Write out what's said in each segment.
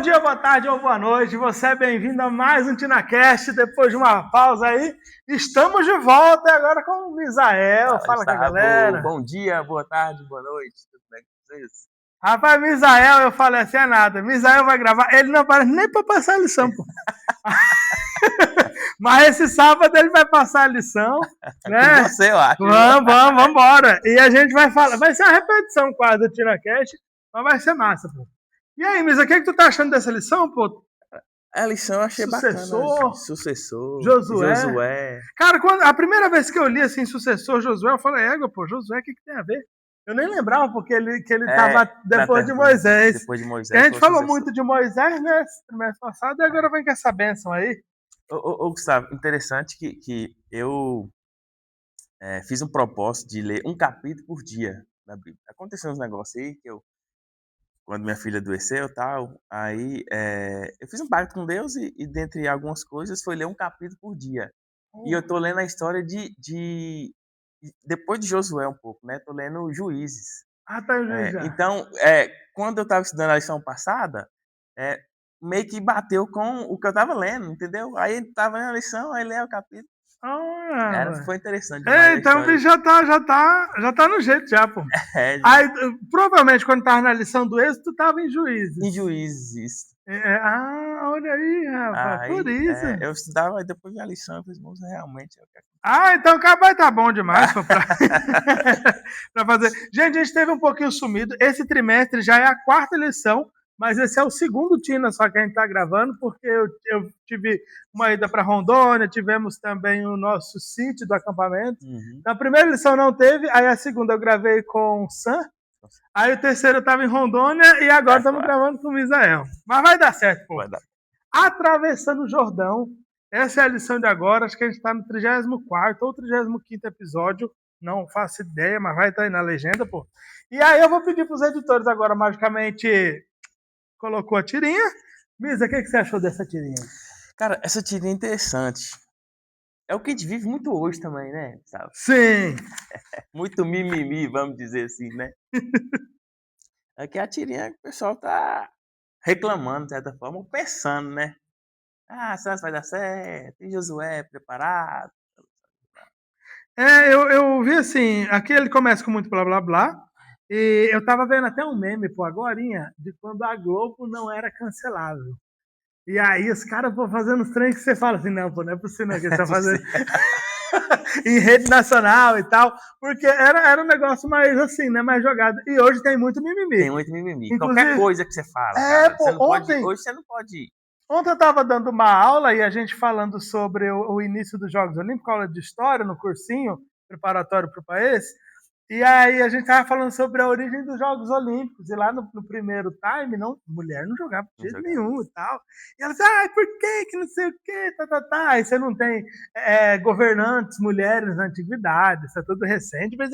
dia, boa tarde ou boa noite. Você é bem-vindo a mais um TinaCast. Depois de uma pausa aí, estamos de volta e agora com o Misael. Fala, Fala com a Gustavo. galera. Bom dia, boa tarde, boa noite. Tudo bem com vocês? Rapaz, Misael, eu falei assim, é nada. Misael vai gravar. Ele não aparece nem para passar a lição, pô. Mas esse sábado ele vai passar a lição, né? Com você, eu acho. Vamos embora. E a gente vai falar. Vai ser uma repetição quase do TinaCast, mas vai ser massa, pô. E aí, Misa, o que tu tá achando dessa lição, pô? A lição eu achei Sucessor, bacana. Sucessor, Josué. Cara, a primeira vez que eu li assim, sucessor Josué, eu falei, pô, Josué, o que tem a ver? Eu nem lembrava porque ele tava depois de Moisés. Depois de Moisés. E a gente falou muito de Moisés, né, trimestre passado, e agora vem com essa bênção aí. Ô, Gustavo, interessante que eu fiz um propósito de ler um capítulo por dia da Bíblia. Aconteceu uns negócios aí que quando minha filha adoeceu e tal, aí eu fiz um pacto com Deus e dentre algumas coisas foi ler um capítulo por dia. E eu tô lendo a história depois de Josué um pouco, né? Tô lendo Juízes. Tá em Juiz já. Então, quando eu estava estudando a lição passada, meio que bateu com o que eu estava lendo, entendeu? Aí eu tava lendo a lição, aí leu o capítulo. Foi interessante demais. Então o bicho já tá no jeito já, pô. Aí, provavelmente, quando tava na lição do êxito, tu tava em Juízes. Em Juízes. Olha aí, rapaz, por isso. Eu estudava e depois vi a lição e falei, moça, realmente eu quero. Então acabar tá bom demais pra fazer. Gente, a gente teve um pouquinho sumido. Esse trimestre já é a quarta lição, mas esse é o segundo Tina só que a gente tá gravando, porque eu tive uma ida para Rondônia, tivemos também o nosso sítio do acampamento. Na primeira lição não teve, aí a segunda eu gravei com o Sam, aí o terceiro eu tava em Rondônia e agora estamos gravando com o Misael. Mas vai dar certo, pô. Vai dar. Atravessando o Jordão. Essa é a lição de agora, acho que a gente está no 34º ou 35º episódio, não faço ideia, mas vai estar aí na legenda, pô. E aí eu vou pedir para os editores agora, magicamente, colocou a tirinha. Misa, o que você achou dessa tirinha? Cara, essa tirinha é interessante. É o que a gente vive muito hoje também, né? Sabe? Sim. Muito mimimi, vamos dizer assim, né? Aqui a tirinha o pessoal tá reclamando, de certa forma, ou pensando, né? Será que vai dar certo? E Josué preparado? Eu vi assim, aqui ele começa com muito blá blá blá, e eu tava vendo até um meme, pô, agorinha, de quando a Globo não era cancelável. E aí os caras vão fazendo os trem que você fala assim, não, pô, não é possível que eles estão fazendo em rede nacional e tal, porque era um negócio mais assim, né, mais jogado. E hoje tem muito mimimi. Tem muito mimimi. Inclusive, qualquer coisa que você fala, cara, pô, hoje você não pode ir. Ontem eu estava dando uma aula e a gente falando sobre o início dos Jogos Olímpicos, aula de história no cursinho preparatório para o país. E aí a gente tava falando sobre a origem dos Jogos Olímpicos. E lá no primeiro time, mulher não jogava de jeito nenhum e tal. E ela disse, por que não sei o que, Aí você não tem governantes mulheres na antiguidade, isso é tudo recente. Mas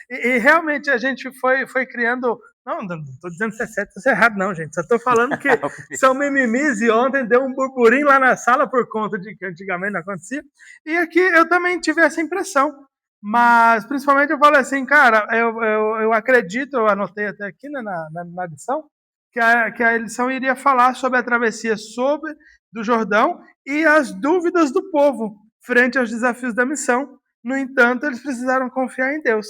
e realmente a gente foi criando... Não tô dizendo se é certo ou se é errado, não, gente. Só tô falando que são mimimis e ontem deu um burburinho lá na sala por conta de que antigamente não acontecia. E aqui eu também tive essa impressão. Mas, principalmente, eu falo assim, cara, eu acredito, eu anotei até aqui né, na lição, que a lição iria falar sobre a travessia do Jordão e as dúvidas do povo frente aos desafios da missão. No entanto, eles precisaram confiar em Deus,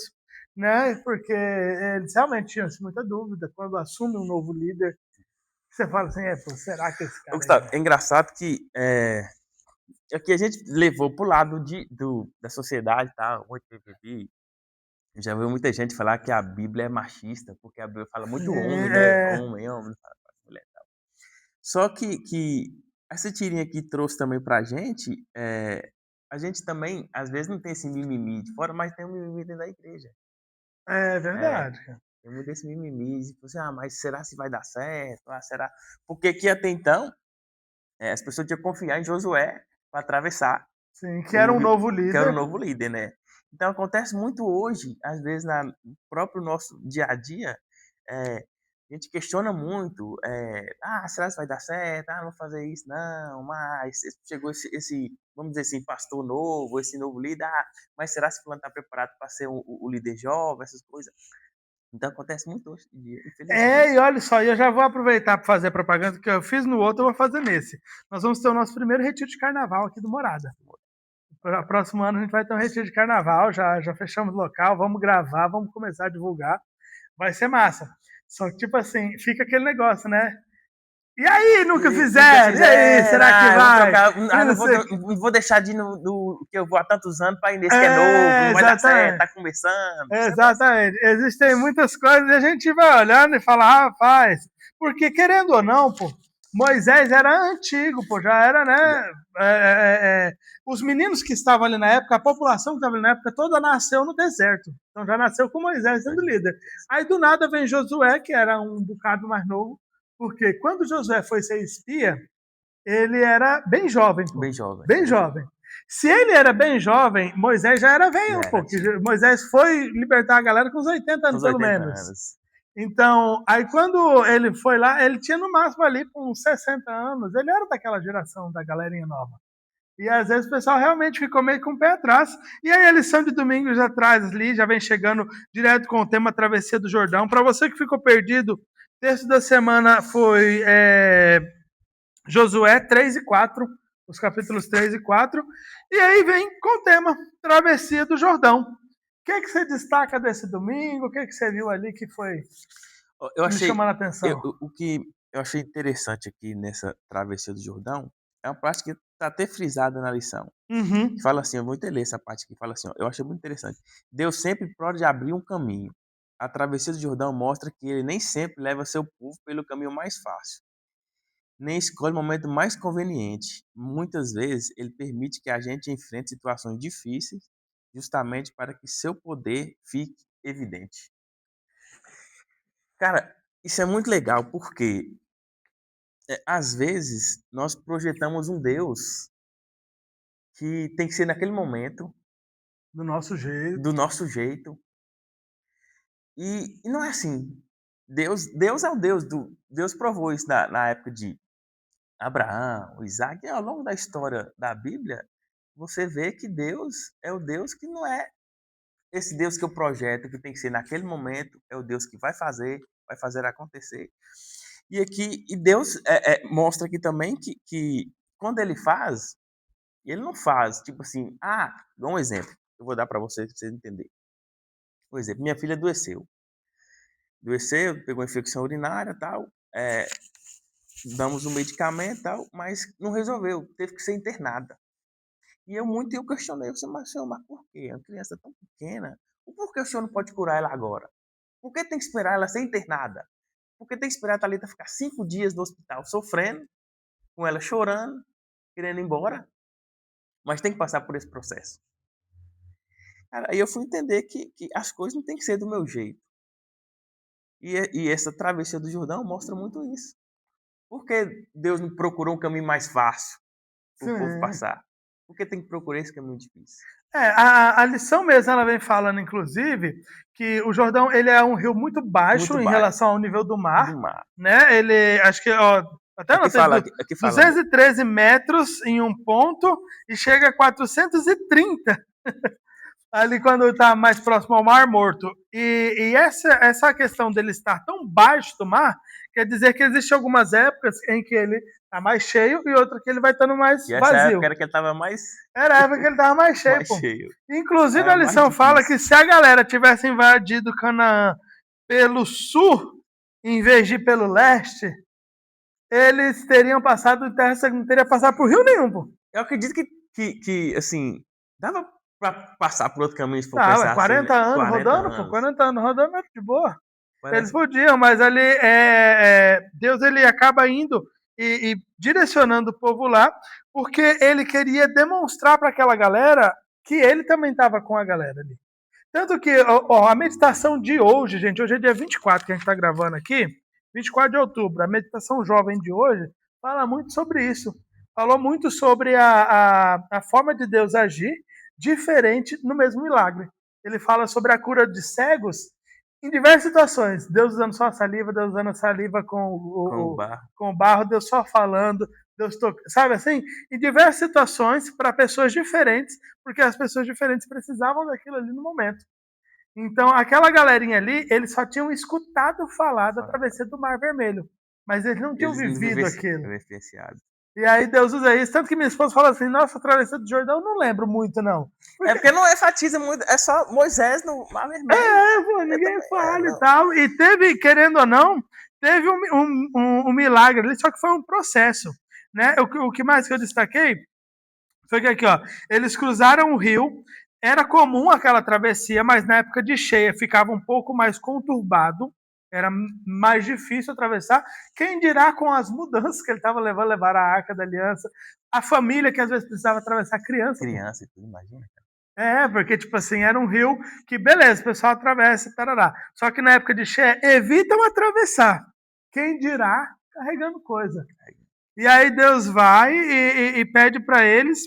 né? Porque eles realmente tinham muita dúvida quando assume um novo líder. Você fala assim, pô, será que esse cara... Gustavo, é engraçado que aqui a gente levou pro lado da sociedade, tá? Muito BBB. Já ouviu muita gente falar que a Bíblia é machista, porque a Bíblia fala muito homem, né? Homem, fala mulher e tal. Só que essa tirinha aqui trouxe também pra gente, a gente também, às vezes, não tem esse mimimi de fora, mas tem um mimimi dentro da igreja. É verdade. Tem muito esse mimimi, tipo assim, mas será se vai dar certo? Será? Porque que até então, as pessoas tinham que confiar em Josué para atravessar. Sim, que era um novo líder. Que era um novo líder, né? Então acontece muito hoje, às vezes no próprio nosso dia a dia, a gente questiona muito, será que vai dar certo? Não vou fazer isso, não, mas chegou esse, vamos dizer assim, pastor novo, esse novo líder, mas será que fulano está preparado para ser o líder jovem, essas coisas? Então acontece muito hoje em dia, infelizmente. E olha só, eu já vou aproveitar para fazer a propaganda que eu fiz no outro, eu vou fazer nesse. Nós vamos ter o nosso primeiro retiro de carnaval aqui do Morada. Para o próximo ano a gente vai ter um retiro de carnaval, já fechamos o local, vamos gravar, vamos começar a divulgar. Vai ser massa. Só que, tipo assim, fica aquele negócio, né? E aí, nunca fizeram? E aí, será que vai? Não vou deixar de ir no que eu vou há tantos anos para ir nesse que é novo, não vai dar certo, tá começando. Exatamente. Existem muitas coisas e a gente vai olhando e fala, rapaz, porque querendo ou não, pô, Moisés era antigo, pô, já era, né? Os meninos que estavam ali na época, a população que estava ali na época toda nasceu no deserto. Então já nasceu com Moisés sendo líder. Aí do nada vem Josué, que era um bocado mais novo, porque quando Josué foi ser espia, ele era bem jovem. Pô. Bem jovem. Se ele era bem jovem, Moisés já era velho, porque Moisés foi libertar a galera com uns 80 anos, pelo menos. Então, aí quando ele foi lá, ele tinha no máximo ali com uns 60 anos, ele era daquela geração da galerinha nova. E às vezes o pessoal realmente ficou meio com o pé atrás. E aí a lição de domingo já traz ali, já vem chegando direto com o tema Travessia do Jordão. Para você que ficou perdido, o texto da semana foi Josué 3 e 4, os capítulos 3 e 4. E aí vem com o tema Travessia do Jordão. O que você destaca desse domingo? O que você viu ali que foi me chamando a atenção? O que eu achei interessante aqui nessa Travessia do Jordão é uma parte que está até frisada na lição. Uhum. Que fala assim, eu vou ler essa parte aqui, fala assim, ó, eu achei muito interessante. Deus sempre pode abrir um caminho. A Travessia do Jordão mostra que ele nem sempre leva seu povo pelo caminho mais fácil, nem escolhe o momento mais conveniente. Muitas vezes, ele permite que a gente enfrente situações difíceis, justamente para que seu poder fique evidente. Cara, isso é muito legal, porque às vezes nós projetamos um Deus que tem que ser naquele momento, do nosso jeito. E não é assim. Deus é o Deus Deus provou isso na época de Abraão, Isaac, e ao longo da história da Bíblia, você vê que Deus é o Deus que não é esse Deus que eu projeto, que tem que ser naquele momento, é o Deus que vai fazer acontecer. E Deus mostra aqui também que quando ele faz, ele não faz, tipo assim, dá um exemplo, eu vou dar para vocês entenderem. Por exemplo, minha filha adoeceu, pegou infecção urinária, tal, damos um medicamento, tal, mas não resolveu, teve que ser internada. E eu questionei, mas por quê? A criança tão pequena, por que o senhor não pode curar ela agora? Por que tem que esperar ela ser internada? Por que tem que esperar a Thalita ficar 5 dias no hospital sofrendo, com ela chorando, querendo ir embora? Mas tem que passar por esse processo. Cara, aí eu fui entender que as coisas não tem que ser do meu jeito. E essa travessia do Jordão mostra muito isso. Por que Deus não procurou um caminho mais fácil para o povo passar? Por que tem que procurar esse caminho difícil? A lição mesmo, ela vem falando, inclusive, que o Jordão ele é um rio muito baixo em relação ao nível do mar. Né? Ele, acho que, até aqui fala, 213 metros em um ponto e chega a 430 ali quando está mais próximo ao Mar Morto. E essa questão dele estar tão baixo do mar, quer dizer que existem algumas épocas em que ele está mais cheio e outra que ele vai estando mais vazio. Essa época era que ele estava mais... Era a época que ele estava mais cheio, mais cheio. Inclusive, a lição fala que se a galera tivesse invadido Canaã pelo sul, em vez de ir pelo leste, eles teriam passado em terra, não teria passado por rio nenhum, pô. Eu acredito que assim, dava pra passar por outro caminho se for pensar 40 assim, anos 40 rodando, anos. Pô, 40 anos rodando é de boa. Eles podiam, mas ali Deus ele acaba indo e direcionando o povo lá, porque ele queria demonstrar para aquela galera que ele também estava com a galera ali. Tanto que a meditação de hoje, gente, hoje é dia 24 que a gente está gravando aqui, 24 de outubro, a meditação jovem de hoje fala muito sobre isso. Falou muito sobre a forma de Deus agir diferente no mesmo milagre. Ele fala sobre a cura de cegos em diversas situações. Deus usando só a saliva, Deus usando a saliva com o barro, Deus só falando, Deus tocando, sabe assim? Em diversas situações para pessoas diferentes, porque as pessoas diferentes precisavam daquilo ali no momento. Então, aquela galerinha ali, eles só tinham escutado falar da travessia do Mar Vermelho, mas eles não tinham Eles não vivido aquilo. vivenciaram. E aí Deus usa isso, tanto que minha esposa fala assim, nossa, a travessia do Jordão eu não lembro muito, não. É porque não enfatiza muito, é só Moisés no Mar Vermelho. Pô, ninguém fala e tal. E teve, querendo ou não, teve um milagre ali, só que foi um processo, né? O que mais que eu destaquei foi que aqui, ó, eles cruzaram o rio, era comum aquela travessia, mas na época de cheia ficava um pouco mais conturbado, era mais difícil atravessar. Quem dirá com as mudanças que ele estava levando, levar a Arca da Aliança, a família que às vezes precisava atravessar criança. Criança e tudo, imagina. Porque, tipo assim, era um rio que, beleza, o pessoal atravessa e tarará. Só que na época de cheia, evitam atravessar. Quem dirá carregando coisa. E aí Deus vai e pede para eles,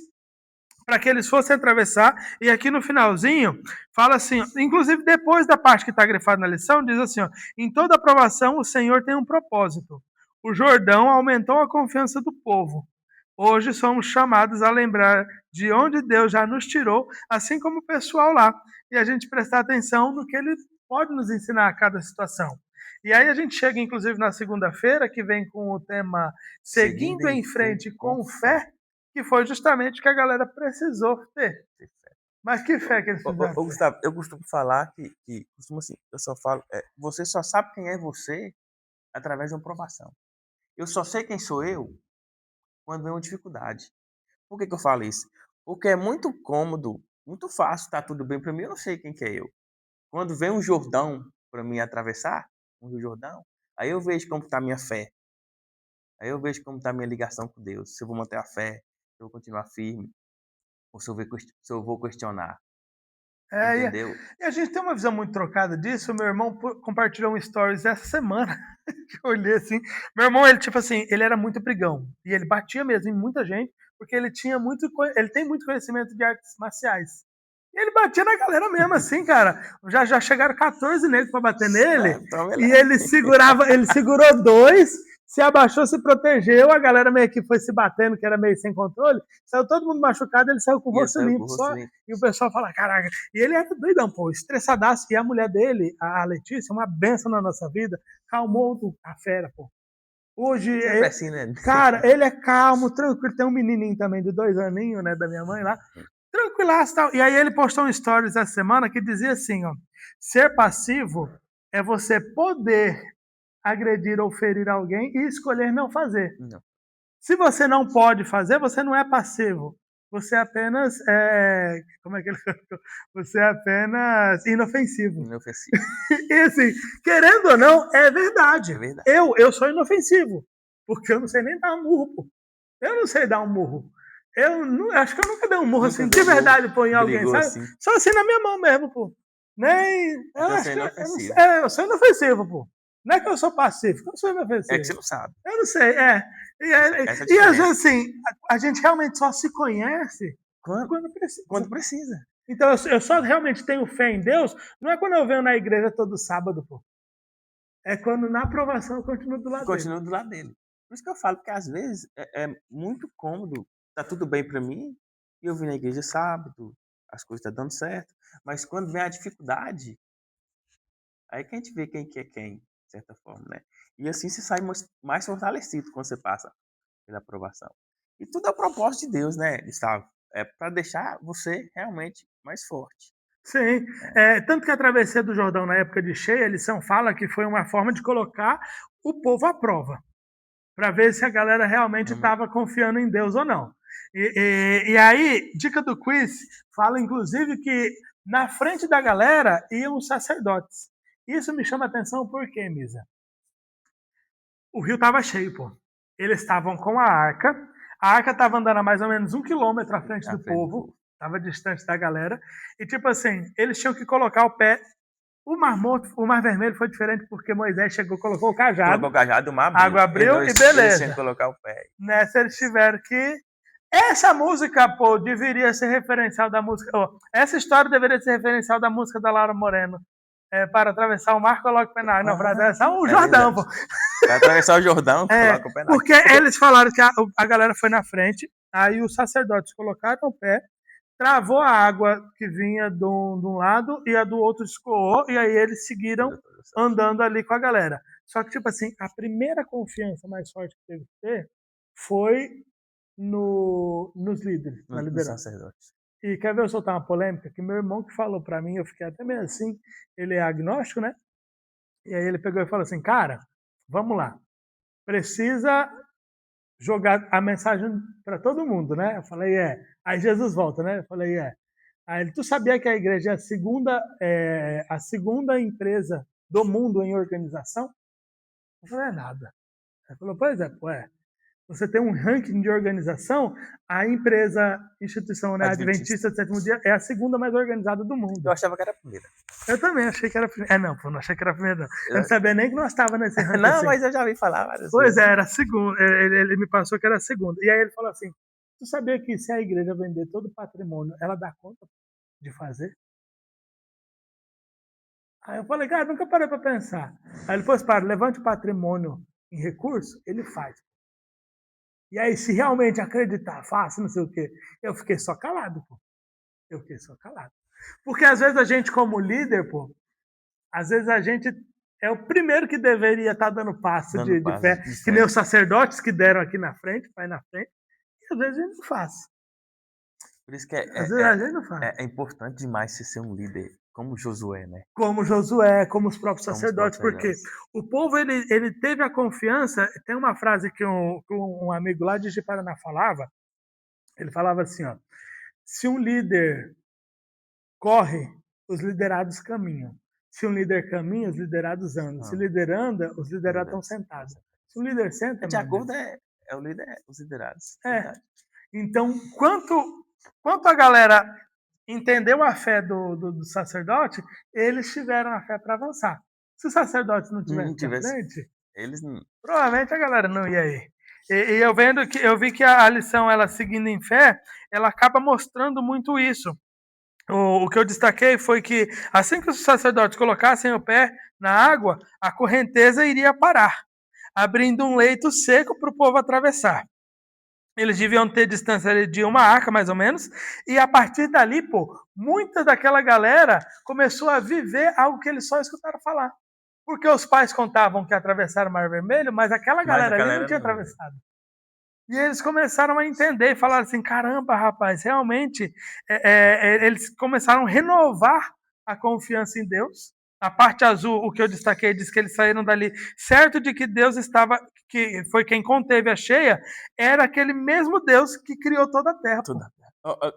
para que eles fossem atravessar. E aqui no finalzinho, fala assim, inclusive depois da parte que está grifada na lição, diz assim, ó, em toda aprovação o Senhor tem um propósito. O Jordão aumentou a confiança do povo. Hoje somos chamados a lembrar de onde Deus já nos tirou, assim como o pessoal lá. E a gente prestar atenção no que ele pode nos ensinar a cada situação. E aí a gente chega, inclusive, na segunda-feira, que vem com o tema Seguindo em Frente com Fé, que foi justamente o que a galera precisou ter. Mas que fé que eles fizeram? Gustavo, eu costumo falar que costumo assim, eu só falo, você só sabe quem é você através de uma provação. Eu só sei quem sou eu quando vem uma dificuldade. Por que eu falo isso? Porque é muito cômodo, muito fácil, tá tudo bem para mim, eu não sei quem que é eu. Quando vem um Jordão para mim atravessar, um Rio Jordão, aí eu vejo como está a minha fé. Aí eu vejo como está a minha ligação com Deus. Se eu vou manter a fé, se eu vou continuar firme, ou se eu vou questionar. Entendeu? E a gente tem uma visão muito trocada disso. Meu irmão compartilhou um stories essa semana. Que eu olhei assim. Meu irmão, ele tipo assim, ele era muito brigão. E ele batia mesmo em muita gente, porque ele tem muito conhecimento de artes marciais. E ele batia na galera mesmo assim, cara. Já chegaram 14 negros pra bater nele. E ele segurou 2, se abaixou, se protegeu, a galera meio que foi se batendo, que era meio sem controle. Saiu todo mundo machucado, ele saiu com o rosto limpo só. E o pessoal fala, caraca. E ele era doidão, pô, estressadaço. E a mulher dele, a Letícia, uma benção na nossa vida, calmou a fera, pô. Hoje, ele, assim, né? Cara, ele é calmo, tranquilo. Tem um menininho também de 2 aninhos, né, da minha mãe lá. Tranquilaço, tal. E aí ele postou um stories essa semana que dizia assim, ó, ser passivo é você poder agredir ou ferir alguém e escolher não fazer. Não. Se você não pode fazer, você não é passivo. Você é apenas. Como é que ele Você é apenas inofensivo. Inofensivo. E assim, querendo ou não, é verdade. É verdade. Eu sou inofensivo. Porque eu não sei nem dar um murro, pô. Eu não sei dar um murro. Acho que eu nunca dei um murro assim, de verdade, pô, em alguém, sabe? Assim. Só assim na minha mão mesmo, pô. Nem. Eu sou inofensivo, pô. Não é que eu sou pacífico, eu sou inofensivo. É que você não sabe. Eu não sei, E às vezes, assim, a gente realmente só se conhece quando precisa. Então, eu só realmente tenho fé em Deus, não é quando eu venho na igreja todo sábado, pô. É quando na aprovação eu continuo do lado dele. Continuo do lado dele. Por isso que eu falo que às vezes é muito cômodo, tá tudo bem para mim, e eu vim na igreja sábado, as coisas estão dando certo, mas quando vem a dificuldade, aí que a gente vê quem que é quem, de certa forma, né? E assim você sai mais fortalecido quando você passa pela aprovação. E tudo é o propósito de Deus, né, Gustavo? É para deixar você realmente mais forte. Sim, tanto que a travessia do Jordão na época de cheia, a lição fala que foi uma forma de colocar o povo à prova, para ver se a galera realmente estava confiando em Deus ou não. E aí, dica do quiz, fala inclusive que na frente da galera iam os sacerdotes. Isso me chama a atenção por quê, Misa? O rio estava cheio, pô. Eles estavam com a arca estava andando a mais ou menos 1 quilômetro à frente do povo, estava distante da galera, e tipo assim, eles tinham que colocar o pé. O Mar Vermelho foi diferente porque Moisés chegou, colocou o cajado. Colocou o cajado, o mar abriu. Água abriu e beleza. Eles tinham que colocar o pé. Nessa eles tiveram que... Essa música, pô, deveria ser referencial da música... essa história deveria ser referencial da música da Laura Moreno. Para atravessar o mar, coloca o pé na água. Não, para atravessar o Jordão, pô. Para atravessar o Jordão, coloca o pé na água. Porque eles falaram que a galera foi na frente, aí os sacerdotes colocaram o pé, travou a água que vinha de um lado e a do outro escoou, e aí eles seguiram andando ali com a galera. Só que, tipo assim, a primeira confiança mais forte que teve que ter foi nos líderes, na No liderança. sacerdote. E quer ver eu soltar uma polêmica? Que meu irmão que falou pra mim, eu fiquei até meio assim, ele é agnóstico, né? E aí ele pegou e falou assim, cara, vamos lá, precisa jogar a mensagem para todo mundo, né? Eu falei, é. Aí Jesus volta, né? Eu falei, é. Aí ele, tu sabia que a igreja é a segunda empresa do mundo em organização? Eu falei, é nada. Ele falou, pois é, pô, é. Você tem um ranking de organização, a empresa, instituição, né, Adventista do Sétimo Dia é a segunda mais organizada do mundo. Eu achava que era a primeira. Eu também achei que era a primeira. É, não, pô, não achei que era a primeira, não. Eu não sabia nem que nós estávamos nesse ranking. Não, assim. mas eu já ouvi falar várias Pois vezes. é, era a segunda. Ele me passou que era a segunda. E aí ele falou assim: tu sabia que se a igreja vender todo o patrimônio, ela dá conta de fazer? Aí eu falei, cara, nunca parei para pensar. Aí ele falou assim, para, levante o patrimônio em recurso, ele faz. E aí, se realmente acreditar, faça, não sei o quê. Eu fiquei só calado, pô. Eu fiquei só calado. Porque às vezes a gente, como líder, pô, às vezes a gente é o primeiro que deveria estar dando passo de fé, que nem os sacerdotes que deram aqui na frente, vai na frente, e às vezes a gente não faz. Por isso que Às vezes a gente não faz. é importante demais você ser um líder, como Josué, né? Como Josué, como os próprios sacerdotes, porque o povo ele teve a confiança. Tem uma frase que um amigo lá de Paraná falava, ele falava assim, ó, se um líder corre, os liderados caminham. Se um líder caminha, os liderados andam. Se o líder anda, os liderados estão sentados. Se o líder senta, de acordo é o líder, os liderados. É. Então, quanto a galera entendeu a fé do sacerdote, eles tiveram a fé para avançar. Se o sacerdote não tivesse na frente, eles não... provavelmente a galera não ia ir. E eu vi que a lição, ela seguindo em fé, ela acaba mostrando muito isso. O que eu destaquei foi que assim que os sacerdotes colocassem o pé na água, a correnteza iria parar, abrindo um leito seco para o povo atravessar. Eles deviam ter distância de uma arca, mais ou menos, e a partir dali, pô, muita daquela galera começou a viver algo que eles só escutaram falar. Porque os pais contavam que atravessaram o Mar Vermelho, mas aquela galera ali não tinha atravessado. E eles começaram a entender e falaram assim, caramba, rapaz, realmente, eles começaram a renovar a confiança em Deus. A parte azul, o que eu destaquei, diz que eles saíram dali certo de que Deus estava, que foi quem conteve a cheia, era aquele mesmo Deus que criou toda a terra.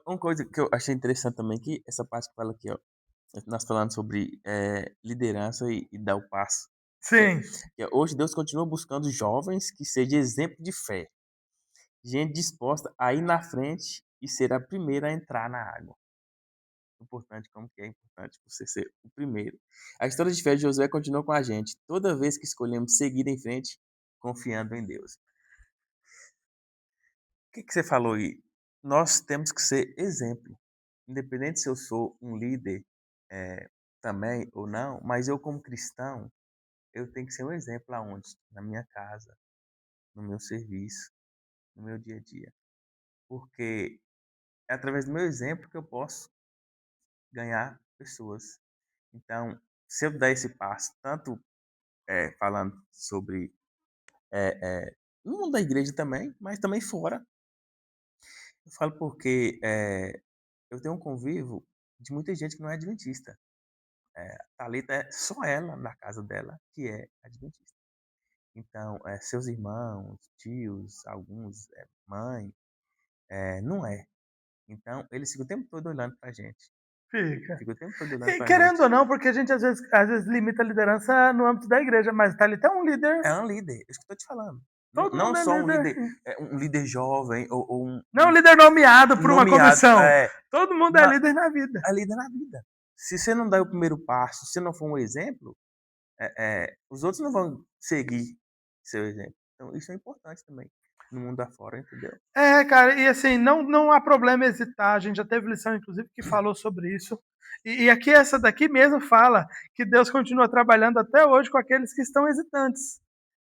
Uma coisa que eu achei interessante também, que essa parte que fala aqui, ó, nós falando sobre liderança e dar o passo. Sim. Hoje Deus continua buscando jovens que sejam exemplo de fé. Gente disposta a ir na frente e ser a primeira a entrar na água. Importante, como que é importante você ser o primeiro. A história de fé de Josué continua com a gente toda vez que escolhemos seguir em frente, confiando em Deus. O que você falou aí? Nós temos que ser exemplo. Independente se eu sou um líder também ou não, mas eu como cristão, eu tenho que ser um exemplo aonde? Na minha casa, no meu serviço, no meu dia a dia. Porque é através do meu exemplo que eu posso ganhar pessoas. Então, se eu der esse passo, tanto falando sobre no mundo da igreja também, mas também fora, eu falo porque eu tenho um convívio de muita gente que não é adventista. Thalita é só ela, na casa dela, que é adventista. Então, seus irmãos, tios, alguns, mãe, não é. Então, eles ficam o tempo todo olhando pra gente. Fica o tempo todo olhando e pra querendo gente. ou não, porque a gente às vezes limita a liderança no âmbito da igreja, mas Thalita é um líder. É um líder, isso que eu tô te falando. Todo não mundo só é um líder jovem ou um... Não, líder nomeado por uma comissão. Todo mundo é líder na vida. É líder na vida. Se você não der o primeiro passo, se não for um exemplo, os outros não vão seguir seu exemplo. Então, isso é importante também no mundo afora, entendeu? Cara, e assim, não há problema hesitar. A gente já teve lição, inclusive, que falou sobre isso. E aqui, essa daqui mesmo fala que Deus continua trabalhando até hoje com aqueles que estão hesitantes.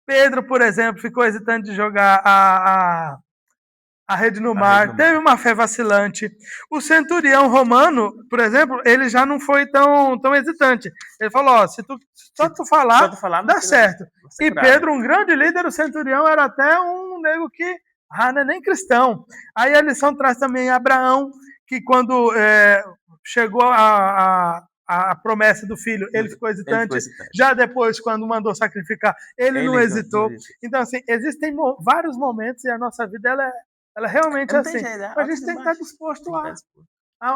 Pedro, por exemplo, ficou hesitante de jogar a a rede no A rede no mar, teve mar. uma fé vacilante. O centurião romano, por exemplo, ele já não foi tão hesitante. Ele falou: ó, se só tu Só falar, tu falar, dá certo. vai ser E curado. Pedro, um grande líder, o centurião era até um nego que, não é nem cristão. Aí a lição traz também Abraão, que quando chegou a promessa do filho, ele ficou Ele ficou hesitante. hesitante. Já depois, quando mandou sacrificar, ele não hesitou. Então, assim, existem vários momentos e a nossa vida ela realmente é Não tem assim. jeito, é Mas a altos gente e tem que estar baixos. disposto Tem que estar a, disposto.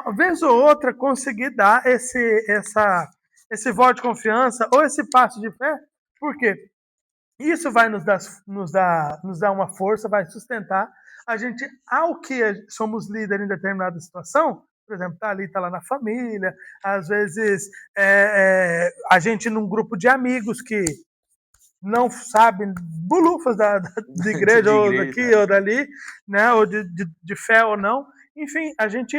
uma vez ou outra, conseguir dar esse voto de confiança ou esse passo de fé, porque isso vai nos dar uma força, vai sustentar a gente, ao que somos líder em determinada situação, por exemplo, tá lá na família, às vezes a gente num grupo de amigos que não sabem bulufas da igreja, De ou igreja, daqui tá? ou dali, né, ou de fé ou não. Enfim, a gente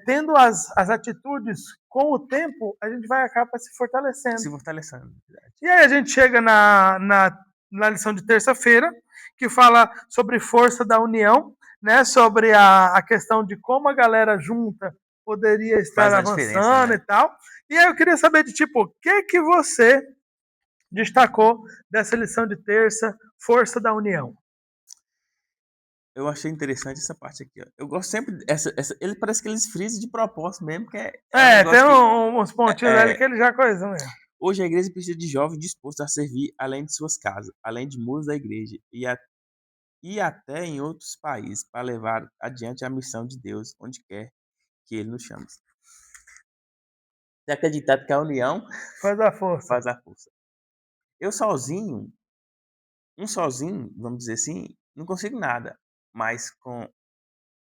tendo as atitudes com o tempo, a gente vai acabar se fortalecendo. Se fortalecendo. E aí a gente chega na lição de terça-feira, que fala sobre força da união, né? Sobre a questão de como a galera junta poderia estar Faz a diferença, avançando né? e tal. E aí eu queria saber de tipo, o que você destacou dessa lição de terça, força da união? Eu achei interessante essa parte aqui, ó. Eu gosto sempre ele parece que eles frisam de propósito mesmo, que é um Tem negócio que uns pontinhos ali é, que ele já coisou mesmo. hoje a igreja precisa de jovens dispostos a servir além de suas casas, além de muros da igreja e até em outros países para levar adiante a missão de Deus onde quer que ele nos chame. Tem acreditado que a união Faz a força. faz a força. Eu sozinho, vamos dizer assim, não consigo nada, mas com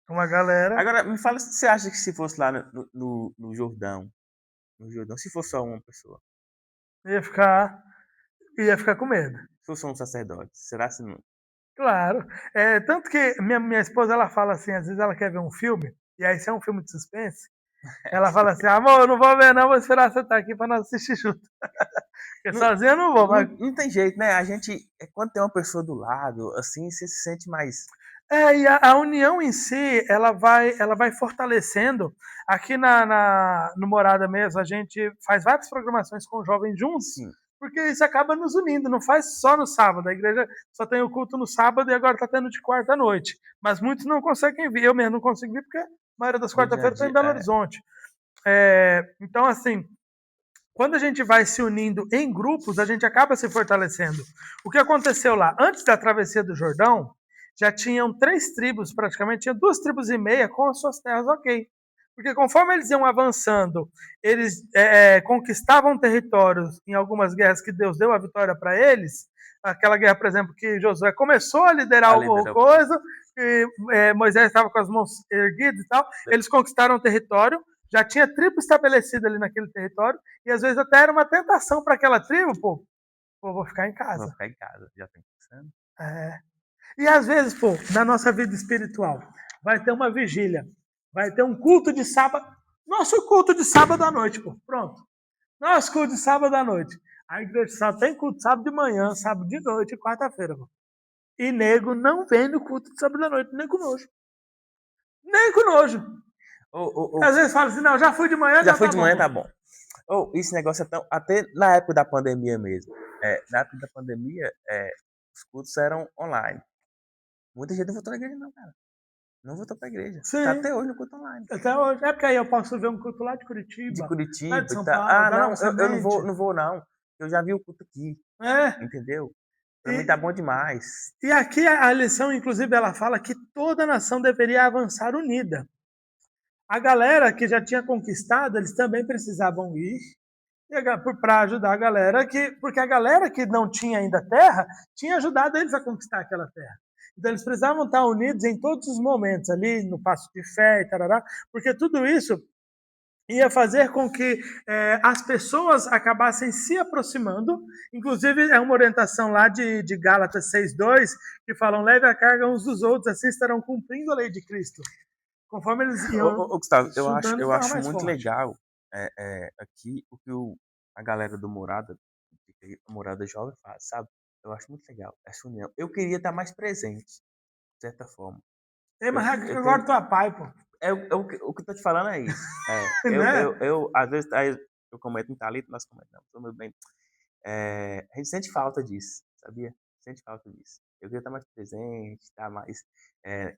Uma galera agora, me fala se você acha que se fosse lá no Jordão, se fosse só uma pessoa, ia ficar, ia ficar com medo. se fosse só um sacerdote, será que não? Claro. Tanto que minha esposa, ela fala assim, às vezes ela quer ver um filme, e aí se é um filme de suspense, ela fala assim, amor, eu não vou ver não, vou esperar você estar aqui para nós assistir junto. Porque Não, sozinha eu não vou, mas... não tem jeito, né? A gente, quando tem uma pessoa do lado, assim, você se sente mais. E a união em si, ela vai fortalecendo. Aqui no Morada mesmo, a gente faz várias programações com jovens juntos, Sim, porque isso acaba nos unindo, não faz só no sábado. A igreja só tem o culto no sábado e agora está tendo de quarta à noite. Mas muitos não conseguem vir, eu mesmo não consigo vir porque a maioria das no dia a quarta-feiras estou em dia. Belo Horizonte. Então, assim, quando a gente vai se unindo em grupos, a gente acaba se fortalecendo. O que aconteceu lá? Antes da travessia do Jordão, já tinham 3 tribos, praticamente, tinha 2 tribos e meia com as suas terras ok. Porque conforme eles iam avançando, eles conquistavam territórios em algumas guerras que Deus deu a vitória para eles. Aquela guerra, por exemplo, que Josué começou a liderar Além o da povo. coisa, que Moisés estava com as mãos erguidas e tal, eles conquistaram o território, já tinha tribo estabelecida ali naquele território, e às vezes até era uma tentação para aquela tribo, pô, vou ficar em Vou casa. ficar em casa, já tem pensando. É. E às vezes, pô, na nossa vida espiritual, vai ter uma vigília, vai ter um culto de sábado. Nosso culto de sábado à noite, pô, pronto. Nosso culto de sábado à noite. A igreja só tem culto sábado de manhã, sábado de noite e quarta-feira, pô. E nego não vem no culto de sábado à noite, nem com nojo. Nem com nojo. Às vezes fala assim, não, já fui de manhã, já já fui tá de bom. manhã, Pô. tá bom. Esse negócio é tão. Até na época da pandemia mesmo. Na época da pandemia, os cultos eram online. Muita gente não voltou na igreja, não, cara. Não voltou pra igreja. Tá Sim, até hoje no culto online. até hoje. É porque aí eu posso ver um culto lá de De Curitiba, lá de Curitiba e São tal. Paulo, Ah, da não, Nova eu não Semente. vou, não vou, não. Eu já vi o culto aqui. É. Entendeu? Pra mim tá E, bom demais. e aqui a lição, inclusive, ela fala que toda nação deveria avançar unida. A galera que já tinha conquistado, eles também precisavam ir para ajudar a galera porque a galera que não tinha ainda terra tinha ajudado eles a conquistar aquela terra. Então eles precisavam estar unidos em todos os momentos ali, no passo de fé e tarará, porque tudo isso ia fazer com que as pessoas acabassem se aproximando. Inclusive, é uma orientação lá de Gálatas 6:2, que falam: leve a carga uns dos outros, assim estarão cumprindo a lei de Cristo. Conforme eles iam Gustavo, juntando, eu ficava acho mais muito forte. legal aqui o que a galera do Morada, Morada Jovem faz, sabe? Eu acho muito legal essa união. Eu queria estar mais presente, de certa forma. Ei, mas Eu agora tenho. tu é pai, pô. O que eu tô te falando é isso. Né? Às vezes, aí eu comento um talito, nós comentamos, tô meu bem. A gente sente falta disso, sabia? Sente falta disso. Eu queria estar mais presente, estar mais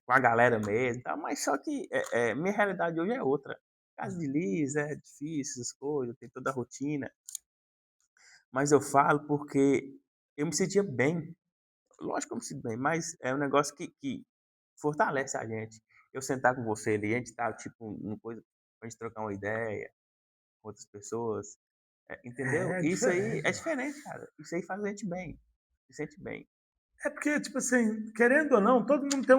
com a galera mesmo, tá? Mas só que minha realidade hoje é outra. Casa de Liz, é difícil, essas coisas, tem toda a rotina. Mas eu falo porque eu me sentia bem. Lógico que eu me sinto bem, mas é um negócio que fortalece a gente. Eu sentar com você ali, a gente tá, tipo, numa coisa pra gente trocar uma ideia com outras pessoas, entendeu? É Isso aí diferente, é mano. diferente, cara. Isso aí faz a gente bem. Se sente bem. É porque, tipo assim, querendo ou não, todo mundo tem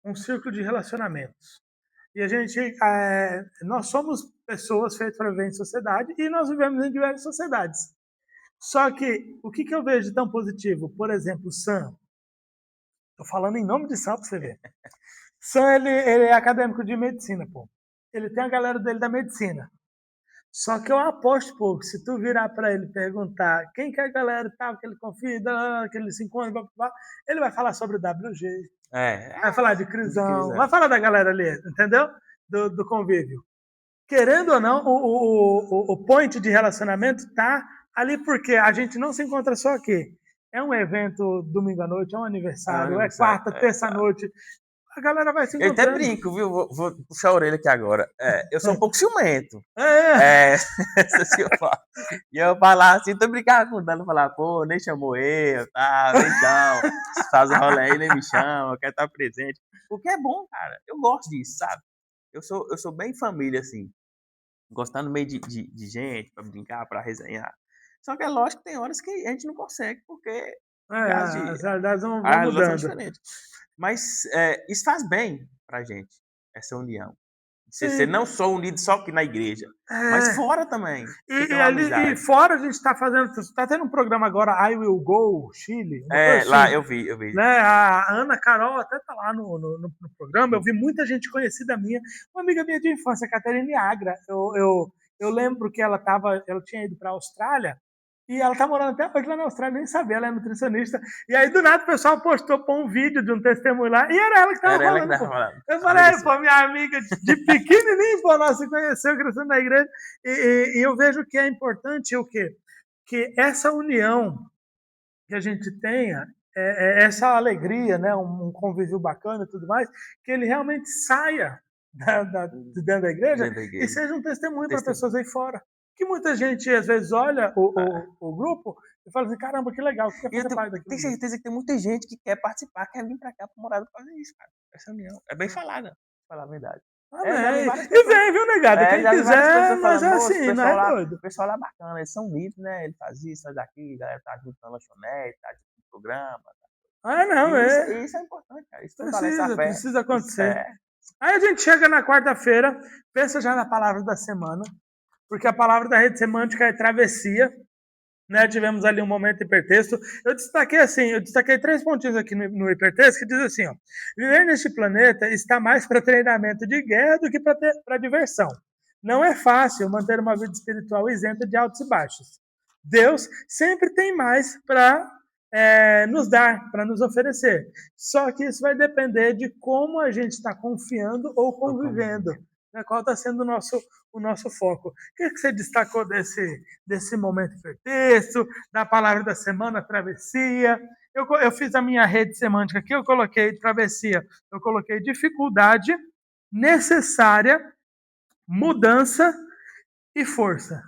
um círculo de relacionamentos. E a gente, nós somos pessoas feitas para viver em sociedade e nós vivemos em diversas sociedades. Só que, o que eu vejo de tão positivo? Por exemplo, o Sam. Tô falando em nome de Sam pra você ver. Sam, ele é acadêmico de medicina, pô. Ele tem a galera dele da medicina. Só que eu aposto, pô, que se tu virar para ele e perguntar quem que é a galera tal, que ele confia, que ele se encontra, blá, blá, blá, ele vai falar sobre o WG, vai falar de De Crisão, vai crisão. falar da galera ali, entendeu? Do convívio. Querendo ou não, o point de relacionamento tá ali porque a gente não se encontra só aqui. É um evento domingo à noite, é um É um aniversário, é aniversário. quarta, terça à noite. A galera vai se Eu até encontrando. brinco, viu? Vou puxar a orelha aqui agora. Eu sou um pouco ciumento. É, É, isso que eu falo. E eu falar assim, tô brincando com o Dano, falar, pô, nem chamou eu, tá, nem chama. Faz o rolê aí, nem me chama, quer estar presente. Porque é bom, cara. Eu gosto disso, sabe? Eu sou bem família, assim. Gostar no meio de gente, pra brincar, pra resenhar. Só que é lógico que tem horas que a gente não consegue, porque caso de as realidades vão a realidade são mudando. diferentes. Mas isso faz bem pra gente, essa união. Você Sim, não só unido só aqui na igreja, mas é. fora também. Você tem E uma ali e amizade. fora a gente está fazendo, está tendo um programa agora, I Will Go Chile, uma coisa Lá assim, eu vi. né? A Ana Carol até tá lá no programa. Eu vi muita gente conhecida minha, uma amiga minha de infância, Caterine Agra. Eu lembro que ela tinha ido para a Austrália e ela tá morando até hoje lá na Austrália, nem sabia, ela é nutricionista. E aí do nada o pessoal postou pô, um vídeo de um testemunho lá e era ela que tava Era ela que falando, tava pô. falando. Eu Amiga falei, sua. pô, minha amiga de pequenininho, pô, nós se conheceu crescendo na igreja. E eu vejo que é importante o quê? Que essa união que a gente tenha, essa alegria, né, um convívio bacana e tudo mais, que ele realmente saia de dentro da igreja Dentro da e igreja. seja um testemunho para Testemunho. pessoas aí fora. Que muita gente, às vezes, olha Ah. o grupo e fala assim, caramba, que legal, quer E eu fazer parte daquilo tenho ali. certeza que tem muita gente que quer participar, quer vir pra cá pra morar pra fazer isso, cara. Essa união. É bem falada, pra falar a verdade. Já vi Amém. várias E pessoas. vem, viu, negado? Quem Já vi várias quiser, pessoas nós falando, é moço, assim, nós é o doido. pessoal lá é bacana, eles são unidos, né? Ele faz isso, faz aquilo, a galera tá junto na lanchonete, tá junto no programa. Ah, não, E é. isso é importante, cara. Isso fortalece a Precisa, fé. precisa Isso acontecer. Aí a gente chega na quarta-feira, pensa já na palavra da semana, porque a palavra da rede semântica é travessia, né? Tivemos ali um momento hipertexto. Eu destaquei 3 pontinhos aqui no hipertexto que diz assim, ó: viver neste planeta está mais para treinamento de guerra do que para diversão. Não é fácil manter uma vida espiritual isenta de altos e baixos. Deus sempre tem mais para nos dar, para nos oferecer. Só que isso vai depender de como a gente está confiando ou ou como convivendo, vivendo. né? Qual está sendo o nosso foco. O que você destacou desse momento hipertexto, da palavra da semana, travessia? Eu fiz a minha rede semântica aqui, eu coloquei travessia, eu coloquei dificuldade necessária, mudança e força.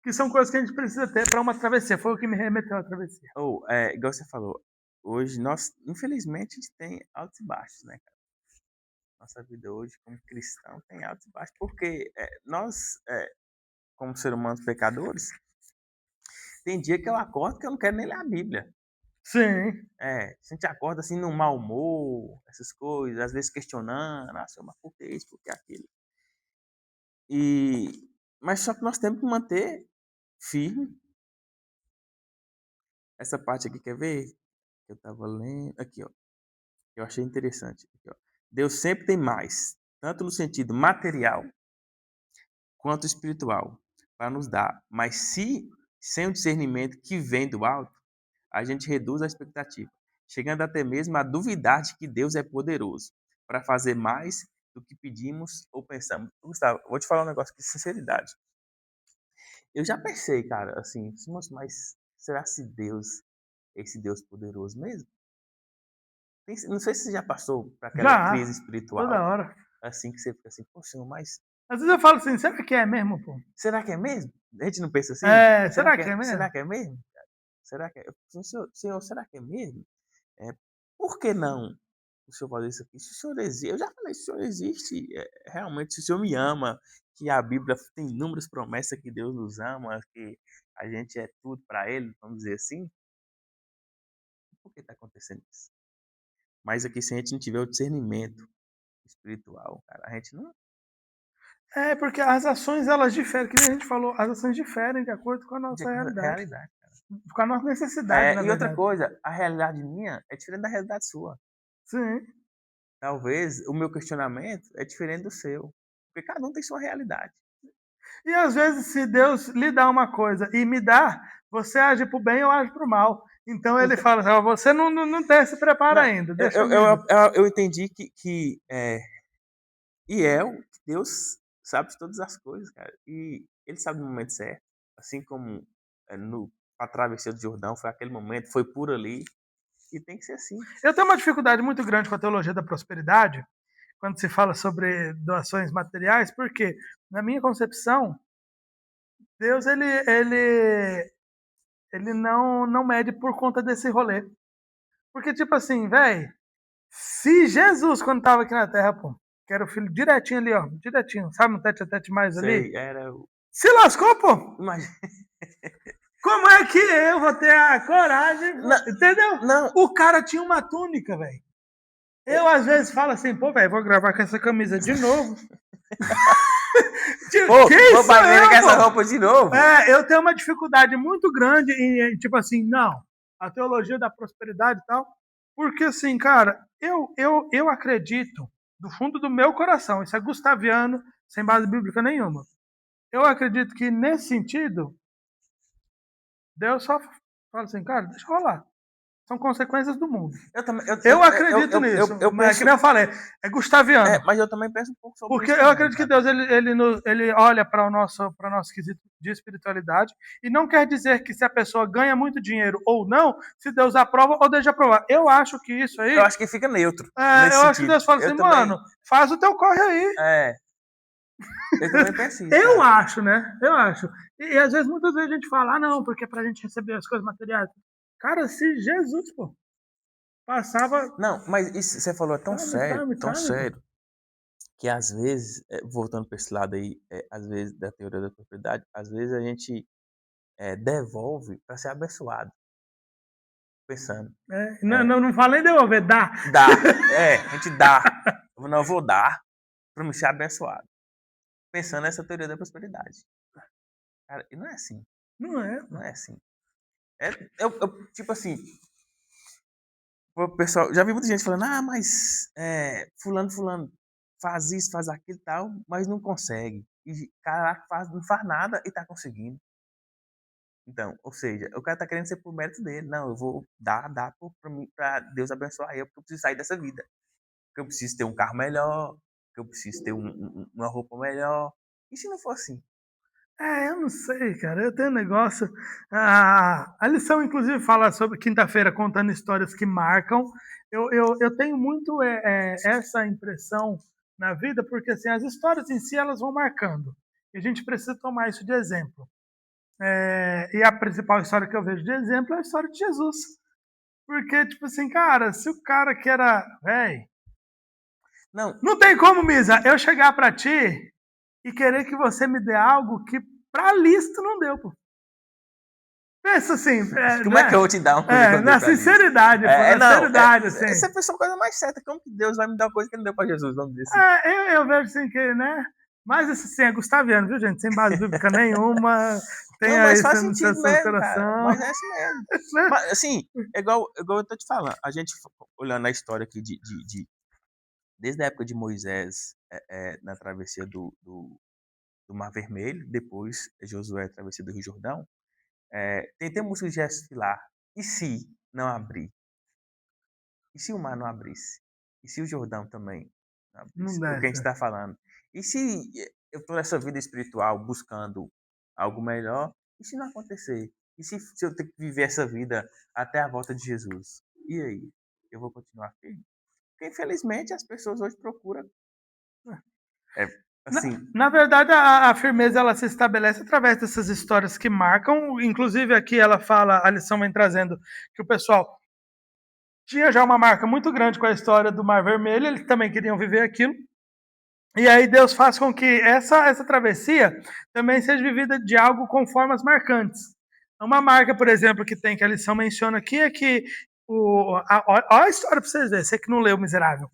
Que são coisas que a gente precisa ter para uma travessia. Foi o que me remeteu à travessia. Igual você falou, hoje nós, infelizmente, a gente tem altos e baixos, né, cara? Nossa vida hoje, como cristão, tem altos e baixos. Porque nós, como seres humanos pecadores, tem dia que eu acordo que eu não quero nem ler a Bíblia. Sim. A gente acorda assim num mau humor, essas coisas, às vezes questionando, senhor, mas por que isso, por que aquilo? Mas só que nós temos que manter firme essa parte aqui, quer ver? Eu tava lendo, aqui, ó. Eu achei interessante. Aqui, ó. Deus sempre tem mais, tanto no sentido material quanto espiritual, para nos dar. Mas se sem o discernimento que vem do alto, a gente reduz a expectativa. chegando até mesmo a duvidar de que Deus é poderoso para fazer mais do que pedimos ou pensamos. Gustavo, vou te falar um negócio com sinceridade. Eu já pensei, cara, assim, "Moço, mas será que Deus é esse Deus poderoso mesmo?" Não sei se você já passou por aquela crise Já, toda espiritual, hora. assim, que você fica assim, "Pô, Senhor, mas Às vezes eu falo assim, será que é mesmo, pô? será que é mesmo?" A gente não pensa assim? É, será que é Será mesmo? que é mesmo? Será que é? Eu falo, Senhor, será que é mesmo? É, por que não o Senhor fazer isso aqui? Se o Senhor existe, eu já falei, se o Senhor existe, realmente, se o Senhor me ama, que a Bíblia tem inúmeras promessas que Deus nos ama, que a gente é tudo para Ele, vamos dizer assim, por que está acontecendo isso? Mas aqui, se a gente não tiver o discernimento espiritual, cara, a gente não É, porque as ações, elas diferem, que nem a gente falou, as ações diferem de acordo com a tem nossa realidade, realidade. com a nossa necessidade, na E outra verdade. coisa, a realidade minha é diferente da realidade sua. Sim. Talvez o meu questionamento é diferente do seu, porque cada um tem sua realidade. E às vezes, se Deus lhe dá uma coisa e me dá, você age para o bem ou age para o mal. Então ele Então, fala assim, ó, você não tem esse preparo não, ainda, deixa eu me. eu entendi que Deus sabe de todas as coisas, cara. E Ele sabe no momento certo. Assim como no a travessia do Jordão foi aquele momento, foi por ali. E tem que ser assim. Eu tenho uma dificuldade muito grande com a teologia da prosperidade, quando se fala sobre doações materiais, porque, na minha concepção, Deus ele não mede por conta desse rolê. Porque, tipo assim, velho, se Jesus, quando tava aqui na Terra, pô, que era o filho direitinho ali, ó, direitinho, sabe, um tete a tete mais ali, Sei, era. se lascou, pô. Imagina. Como é que eu vou ter a coragem, Não, entendeu? não. O cara tinha uma túnica, velho. Eu, às vezes, falo assim, pô, velho, vou gravar com essa camisa de novo. Pô, Quem vou sou pra igreja com eu, essa pô? roupa de novo. Eu tenho uma dificuldade muito grande em, tipo assim, não, a teologia da prosperidade e tal, porque assim, cara, eu acredito, do fundo do meu coração, isso é gustaviano, sem base bíblica nenhuma, eu acredito que nesse sentido, Deus só fala assim, cara, deixa eu rolar. São consequências do mundo. Eu também, Eu acredito nisso, eu mas é que penso. nem eu falei, é gustaviano. Mas eu também penso um pouco sobre Porque isso eu também, acredito que cara. Deus ele olha para o nosso quesito de espiritualidade e não quer dizer que se a pessoa ganha muito dinheiro ou não, se Deus aprova ou deixa aprovar. Eu acho que isso Eu aí, acho que fica neutro nesse eu acho que sentido. Deus fala assim, Eu também. mano, faz o teu corre aí. É, eu também penso isso, Eu cara. acho, né? Eu acho. E às vezes, muitas vezes a gente fala, ah, não, porque é pra gente receber as coisas materiais. Cara, se Jesus, pô, passava Não, mas isso você falou é time, tão time, pô. sério, que às vezes, voltando para esse lado aí, às vezes da teoria da propriedade, às vezes a gente devolve para ser abençoado, pensando. Não falei devolver, dá. A gente dá. Não, eu vou dar para me ser abençoado. Pensando nessa teoria da prosperidade. Cara, e não é assim. Não é, Não pô. é assim. Tipo assim, o pessoal, já vi muita gente falando, mas fulano faz isso, faz aquilo e tal, mas não consegue. E caraca, não faz nada e tá conseguindo. Então, ou seja, o cara tá querendo ser por mérito dele. Não, eu vou dar pra mim, pra Deus abençoar eu, porque eu preciso sair dessa vida. Porque eu preciso ter um carro melhor, que eu preciso ter uma roupa melhor. E se não for assim? Eu não sei, cara. Eu tenho um negócio. A lição, inclusive, fala sobre quinta-feira contando histórias que marcam. Eu tenho muito essa impressão na vida, porque assim, as histórias em si elas vão marcando. E a gente precisa tomar isso de exemplo. E a principal história que eu vejo de exemplo é a história de Jesus. Porque, tipo assim, cara, se o cara que era. Véi, Não, não tem como, Misa, eu chegar pra ti e querer que você me dê algo que pra lista não deu, pô. Pensa assim, como é que eu né? vou te dar uma coisa que eu dei Na pra Alice? sinceridade, pô, na Não, sinceridade, assim. essa pessoa é a coisa mais certa. Como que Deus vai me dar uma coisa que ele não deu pra Jesus? Vamos dizer assim. Eu vejo assim que, né? Mas isso assim, é gustaviano, viu, gente? Sem base bíblica nenhuma. Não, Tenha mas isso faz no sentido seu mesmo, cara. coração. Mas é isso mesmo. Né? Mas, assim, igual eu tô te falando. A gente, olhando a história aqui desde a época de Moisés, na travessia do Mar Vermelho, depois Josué, a travessia do Rio Jordão, tem música de gestos lá. E se não abrir? E se o mar não abrisse? E se o Jordão também não Não abrisse? O que a gente desce. está falando? E se eu estou nessa vida espiritual buscando algo melhor? E se não acontecer? E se eu ter que viver essa vida até a volta de Jesus? E aí? Eu vou continuar firme? Porque, infelizmente, as pessoas hoje procuram. É, Na, assim, na verdade, a firmeza ela se estabelece através dessas histórias que marcam. Inclusive, aqui ela fala, a lição vem trazendo que o pessoal tinha já uma marca muito grande com a história do Mar Vermelho, eles também queriam viver aquilo. E aí Deus faz com que essa travessia também seja vivida de algo com formas marcantes. Uma marca, por exemplo, que tem que a lição menciona aqui é que olha a história para vocês verem, você que não leu Miserável.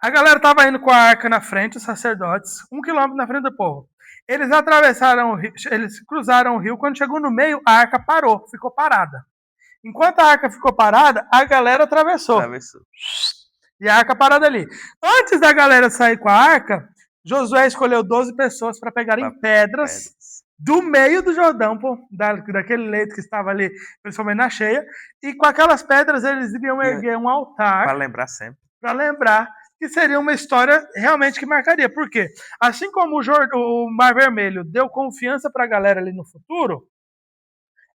A galera estava indo com a arca na frente, os sacerdotes, 1 quilômetro na frente do povo. Eles atravessaram o rio, eles cruzaram o rio, quando chegou no meio, a arca parou, ficou parada. Enquanto a arca ficou parada, a galera atravessou. atravessou. E a arca parada ali. Antes da galera sair com a arca, Josué escolheu 12 pessoas para pegarem pedras do meio do Jordão, pô, daquele leito que estava ali, principalmente na cheia, e com aquelas pedras eles iriam erguer um altar Para lembrar sempre. para lembrar que seria uma história realmente que marcaria. Por quê? Assim como o Mar Vermelho deu confiança para a galera ali no futuro,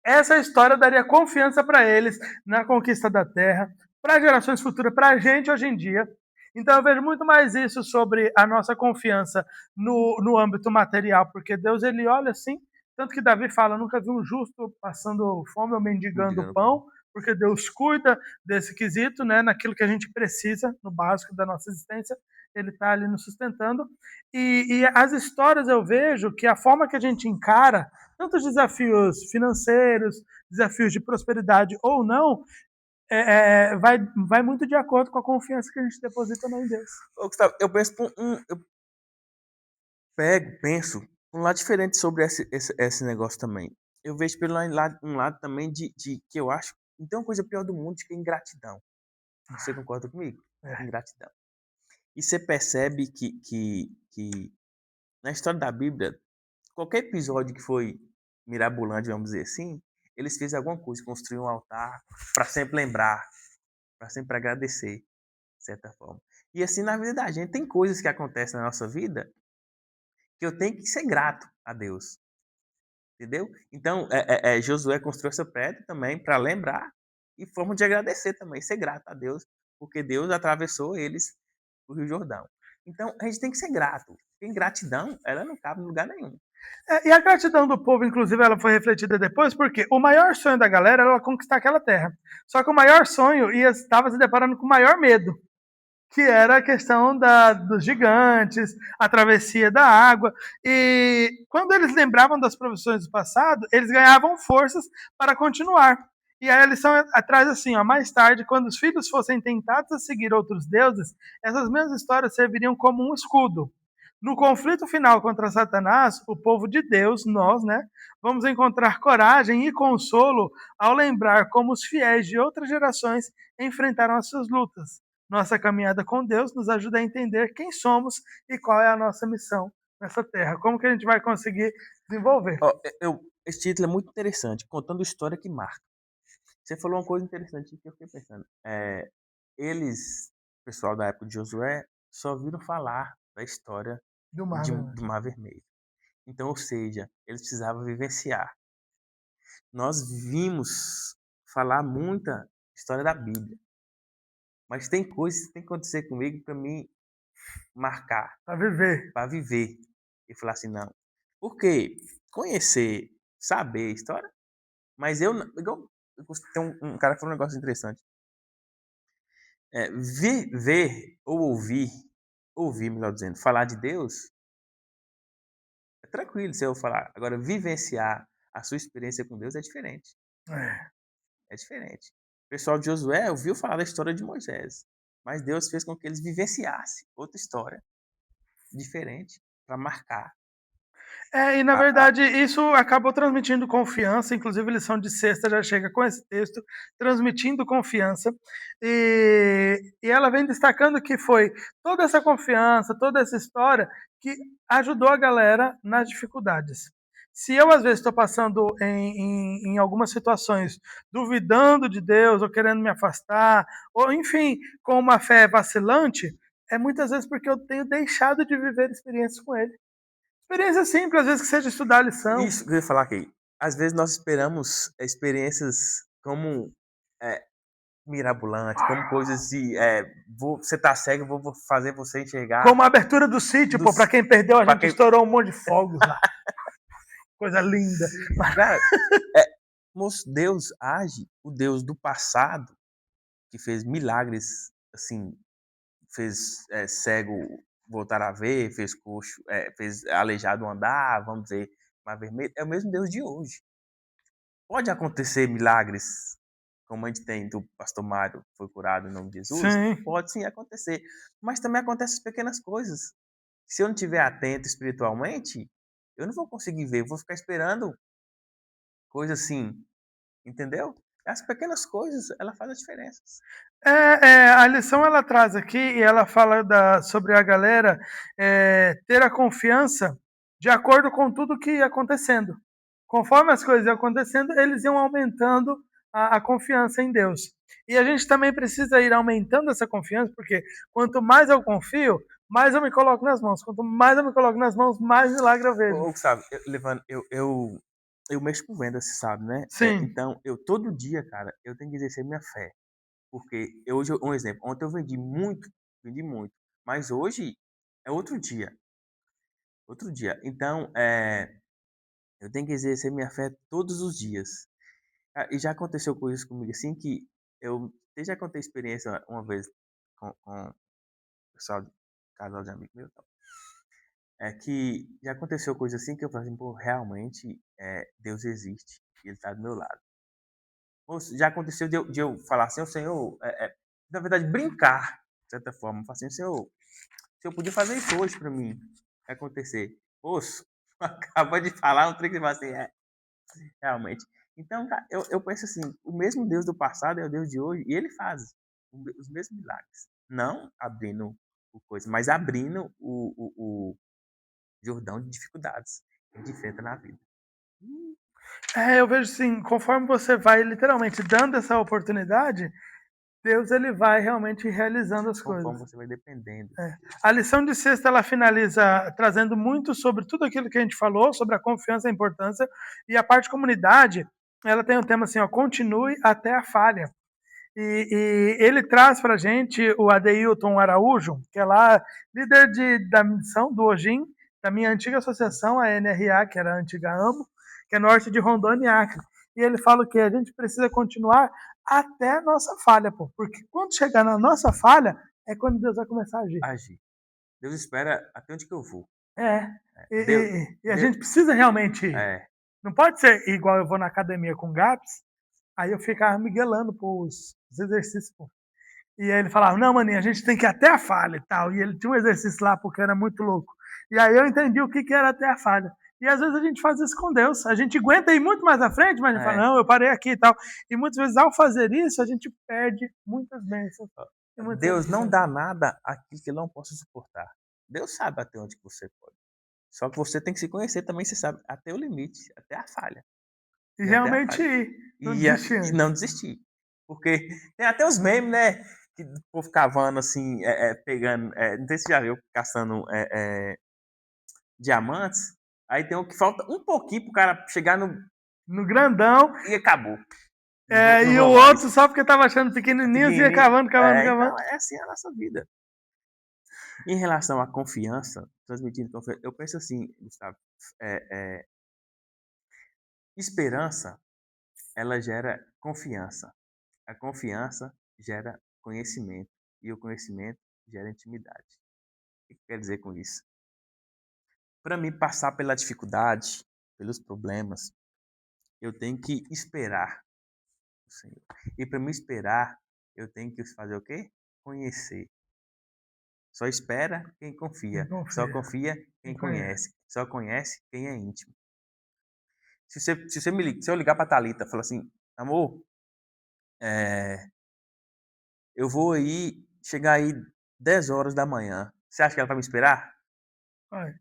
essa história daria confiança para eles na conquista da terra, para gerações futuras, para a gente hoje em dia. Então eu vejo muito mais isso sobre a nossa confiança no âmbito material, porque Deus ele olha assim, tanto que Davi fala, nunca vi um justo passando fome ou mendigando pão, porque Deus cuida desse quesito, né, naquilo que a gente precisa, no básico da nossa existência, ele está ali nos sustentando. E as histórias eu vejo que a forma que a gente encara tanto os desafios financeiros, desafios de prosperidade ou não, vai muito de acordo com a confiança que a gente deposita em Deus. Ô, Gustavo, eu penso um lado diferente sobre esse negócio também. Eu vejo pelo um lado também de que eu acho que não tem uma coisa pior do mundo que é ingratidão. Você concorda comigo? Ingratidão. E você percebe que na história da Bíblia, qualquer episódio que foi mirabolante, vamos dizer assim, eles fez alguma coisa, construíram um altar para sempre lembrar, para sempre agradecer, de certa forma. E assim, na vida da gente, tem coisas que acontecem na nossa vida que eu tenho que ser grato a Deus. Entendeu? Então, Josué construiu essa pedra também para lembrar e forma de agradecer também, ser grato a Deus, porque Deus atravessou eles o Rio Jordão. Então, a gente tem que ser grato. Porque ingratidão, ela não cabe em lugar nenhum. E a gratidão do povo, inclusive, ela foi refletida depois, porque o maior sonho da galera era conquistar aquela terra. Só que o maior sonho estava se deparando com o maior medo, que era a questão dos gigantes, a travessia da água. E quando eles lembravam das profissões do passado, eles ganhavam forças para continuar. E aí a lição traz assim, ó, mais tarde, quando os filhos fossem tentados a seguir outros deuses, essas mesmas histórias serviriam como um escudo. No conflito final contra Satanás, o povo de Deus, nós, né, vamos encontrar coragem e consolo ao lembrar como os fiéis de outras gerações enfrentaram as suas lutas. Nossa caminhada com Deus nos ajuda a entender quem somos e qual é a nossa missão nessa terra. Como que a gente vai conseguir desenvolver? Esse título é muito interessante, contando história que marca. Você falou uma coisa interessante que eu fiquei pensando. Eles, o pessoal da época de Josué, só viram falar da história Do mar, do Mar Vermelho. Então, ou seja, eles precisavam vivenciar. Nós vimos falar muita história da Bíblia. Mas tem coisas que tem que acontecer comigo para mim marcar. Para viver. Para viver. E falar assim, não. Porque conhecer, saber a história, mas eu não. Igual, tem um cara que falou um negócio interessante. Ver ou ouvir, melhor dizendo, falar de Deus, é tranquilo se eu falar. Agora, vivenciar a sua experiência com Deus é diferente. É diferente. O pessoal de Josué ouviu falar da história de Moisés, mas Deus fez com que eles vivenciassem outra história diferente para marcar. E na verdade isso acabou transmitindo confiança, inclusive a lição de sexta já chega com esse texto, transmitindo confiança, e ela vem destacando que foi toda essa confiança, toda essa história que ajudou a galera nas dificuldades. Se eu, às vezes, estou passando em algumas situações duvidando de Deus, ou querendo me afastar, ou, enfim, com uma fé vacilante, é muitas vezes porque eu tenho deixado de viver experiências com Ele. Experiência simples, às vezes que seja estudar a lição. Isso que eu ia falar aqui. Às vezes nós esperamos experiências como é, mirabolantes, como coisas de você tá cego, eu vou fazer você enxergar Como a abertura do sítio, pô, pra dos, quem perdeu, a pra gente quem. estourou um monte de fogos lá. Coisa linda. Cara, moço, Deus age, o Deus do passado, que fez milagres, assim, fez cego voltar a ver, fez coxo, fez aleijado andar, vamos dizer, mar vermelho, é o mesmo Deus de hoje. Pode acontecer milagres, como a gente tem do pastor Mário, que foi curado em nome de Jesus, Sim. pode sim acontecer. Mas também acontecem pequenas coisas. Se eu não estiver atento espiritualmente, eu não vou conseguir ver, eu vou ficar esperando coisas assim, entendeu? As pequenas coisas, ela faz a diferença. A lição ela traz aqui e ela fala sobre a galera ter a confiança de acordo com tudo que ia acontecendo. Conforme as coisas iam acontecendo, eles iam aumentando a confiança em Deus. E a gente também precisa ir aumentando essa confiança, porque quanto mais eu confio, mais eu me coloco nas mãos. Quanto mais eu me coloco nas mãos, mais milagre eu vejo. Ou sabe, Levando, eu mexo com vendas, você sabe, né? Sim. Então, eu todo dia, cara, eu tenho que exercer minha fé. Porque hoje, um exemplo, ontem eu vendi muito, mas hoje é outro dia, outro dia. Então, eu tenho que exercer minha fé todos os dias. Ah, e já aconteceu coisas comigo assim que já contei experiência uma vez com o pessoal, casal de amigo meu, é que já aconteceu coisa assim que eu falei assim, pô, realmente Deus existe e Ele está do meu lado. Ou já aconteceu de eu falar assim, o Senhor, na verdade, brincar, de certa forma, falar assim, Senhor, se eu podia fazer isso hoje para mim acontecer. Poxa, acabou de falar um trem que você fala assim, realmente. Então, cara, eu penso assim, o mesmo Deus do passado é o Deus de hoje e Ele faz os mesmos milagres. Não abrindo o coisa, mas abrindo o Jordão de dificuldades que a gente enfrenta na vida. Eu vejo assim, conforme você vai literalmente dando essa oportunidade, Deus ele vai realmente realizando as coisas. Conforme você vai dependendo. A lição de sexta ela finaliza trazendo muito sobre tudo aquilo que a gente falou, sobre a confiança e a importância, e a parte comunidade, ela tem um tema assim, ó, continue até a falha. E ele traz para a gente o Adeilton Araújo, que é lá líder da missão do Ojim, da minha antiga associação, a NRA, que era a antiga AMO, que é norte de Rondônia e Acre. E ele fala que a gente precisa continuar até a nossa falha, pô, porque quando chegar na nossa falha, é quando Deus vai começar a agir. Agir. Deus espera até onde que eu vou. E, Deus, e a Deus, gente precisa realmente. é, Não pode ser igual eu vou na academia com GAPS, aí eu ficava miguelando os exercícios, pô. E aí ele falava, não, maninho, a gente tem que ir até a falha e tal. E ele tinha um exercício lá porque era muito louco. E aí eu entendi o que era até a falha. E às vezes a gente faz isso com Deus. A gente aguenta ir muito mais à frente, mas a gente fala, não, eu parei aqui e tal. E muitas vezes, ao fazer isso, a gente perde muitas bênçãos. Deus não dá nada àquilo que ele não possa suportar. Deus sabe até onde que você pode. Só que você tem que se conhecer também, você sabe, até o limite, até a falha. E E até a realmente falha. ir, não E desistir antes. não desistir. Porque tem até os memes, né? Que o povo cavando assim, pegando. Não sei se você já viu, caçando diamantes. Aí tem um que falta um pouquinho pro cara chegar no grandão. E acabou. Não E o vou outro, mais. só porque estava achando pequenininho, ia Pequenininho. cavando, cavando, cavando. Então, é assim a nossa vida. Em relação à confiança, transmitindo confiança, eu penso assim, Gustavo, esperança, ela gera confiança. A confiança gera conhecimento. E o conhecimento gera intimidade. O que quer dizer com isso? Para mim passar pela dificuldade, pelos problemas, eu tenho que esperar o Senhor. E para me esperar, eu tenho que fazer o quê? Conhecer. Só espera quem confia. Só confia quem conhece. Só conhece quem é íntimo. Se eu ligar para Thalita e falar assim, amor, eu vou aí chegar aí 10 horas da manhã. Você acha que ela vai me esperar? Vai.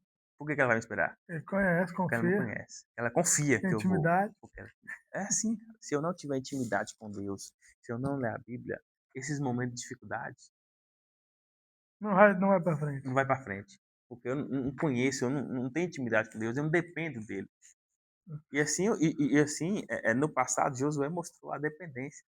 Por que ela vai me esperar? Ele conhece, Porque ela me confia, conhece. Ela confia que tem eu vou. intimidade. É assim, cara. Se eu não tiver intimidade com Deus, se eu não ler a Bíblia, esses momentos de dificuldade Não vai pra frente. não vai para frente. Porque eu não conheço, eu não tenho intimidade com Deus, eu não dependo dele. E assim, no passado, Josué mostrou a dependência.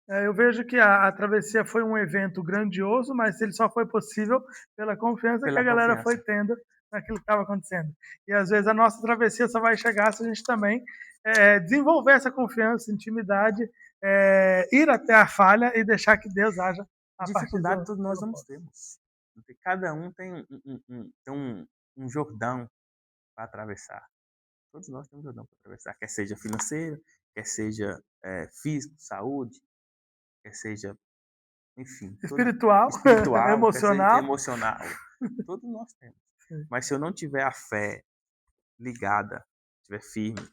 Eu vejo que a travessia foi um evento grandioso, mas ele só foi possível pela confiança que a Pela galera foi confiança. tendo naquilo que estava acontecendo. E às vezes a nossa travessia só vai chegar se a gente também desenvolver essa confiança, intimidade, ir até a falha e deixar que Deus haja a partir Dificuldade do todos nós vamos temos. Porque cada um tem um Jordão para atravessar. Todos nós temos um Jordão para atravessar. Quer seja financeiro, quer seja físico, saúde, quer seja, enfim, espiritual, espiritual, quer seja emocional. emocional. Todos nós temos. Sim. Mas se eu não tiver a fé ligada, estiver firme,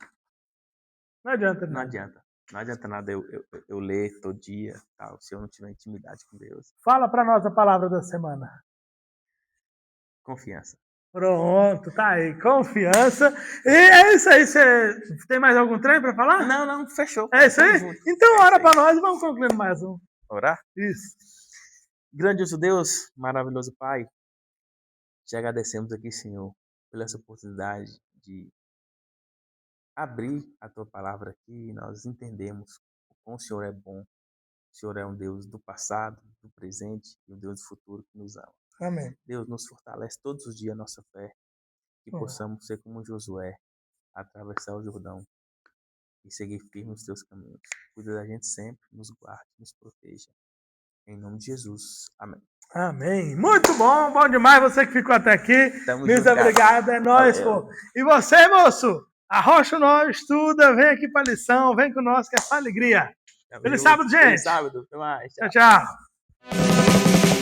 Não adianta não nada. adianta. Não adianta nada eu ler todo dia, tal, se eu não tiver intimidade com Deus. Fala para nós a palavra da semana. Confiança. Pronto, tá aí, confiança. E é isso aí, você tem mais algum trem para falar? Não, fechou. É isso aí? Junto. Então ora para nós e vamos concluindo mais um. Orar? Isso. Grandioso Deus, maravilhoso Pai, te agradecemos aqui, Senhor, pela essa oportunidade de abrir a Tua palavra aqui e nós entendemos o quão o Senhor é bom. O Senhor é um Deus do passado, do presente e um Deus do futuro que nos ama. Amém. Deus nos fortalece todos os dias a nossa fé, que possamos ser como Josué, atravessar o Jordão e seguir firme nos teus caminhos. Cuida da gente sempre, nos guarde, nos proteja. Em nome de Jesus. Amém. Amém. Muito bom, bom demais você que ficou até aqui. Tamo Muito junto, obrigado, é nóis, Valeu. pô. E você, moço? Arrocha o nó, estuda, vem aqui pra lição, vem com nós que é só alegria. Feliz sábado, gente. Feliz sábado. Até mais. Tchau, tchau.